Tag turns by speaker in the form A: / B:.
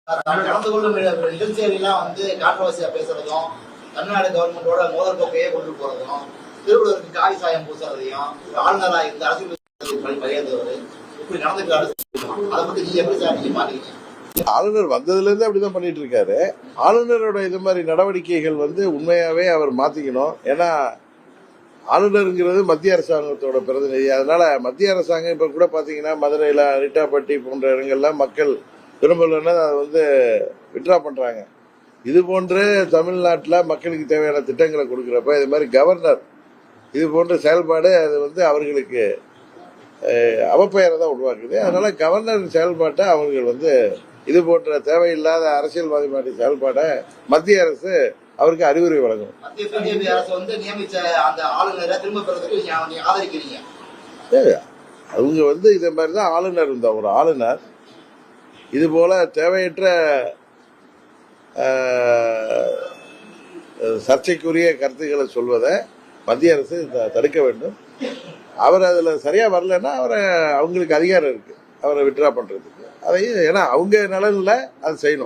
A: நடந்து கொள்ளும் நிகழ்ச்சியெல்லாம் கான்ட்ரவர்சியா பேசுறதும், தமிழ்நாடு கவர்மெண்டோட மோதல் போக்கையே கொண்டு போறதும், திருவள்ளுவருக்கு காய் சாயம் பூசுறதையும், ஆளுநரா இந்த அரசியல் பகிர்ந்தவர் இப்படி நடந்துக்கிறாரு. அதை பத்தி நீங்க எப்படி சார் நீங்க பாக்குறீங்க?
B: ஆளுநர் வந்ததுல இருந்து அப்படிதான் பண்ணிட்டு இருக்காரு. ஆளுநரோட இது மாதிரி நடவடிக்கைகள் உண்மையாவே அவர் மாத்திக்கணும். ஏன்னா ஆளுநருங்கிறது மத்திய அரசாங்கத்தோட பிரதிநிதி. அதனால மத்திய அரசாங்கம் இப்ப கூட பாத்தீங்கன்னா மதுரையில அரிட்டாப்பட்டி போன்ற இடங்கள்ல மக்கள் விரும்பலன்னா அதை விட்ரா பண்றாங்க. இது போன்று தமிழ்நாட்டில் மக்களுக்கு தேவையான திட்டங்களை கொடுக்குறப்ப இது மாதிரி கவர்னர் இது போன்ற செயல்பாடு அது அவர்களுக்கு அவப்பெயரை தான் உருவாக்குது. அதனால கவர்னர் செயல்பாட்டை அவர்கள் இது போன்ற தேவையில்லாத அரசியல்வாதி மாதிரி செயல்பாட மத்திய அரசு அவருக்கு அறிவுரை வழங்கும். அவங்க இதை மாதிரிதான் ஆளுநர் இருந்தா ஒரு ஆளுநர் இது போல தேவையற்ற சர்ச்சைக்குரிய கருத்துக்களை சொல்வதை மத்திய அரசு தடுக்க வேண்டும். அவர் அதுல சரியா வரலன்னா அவங்களுக்கு அதிகாரம் இருக்கு அவரை விட்ரா பண்றதுக்கு. அதை ஏன்னா அவங்க நலன்ல அதை செய்யணும்.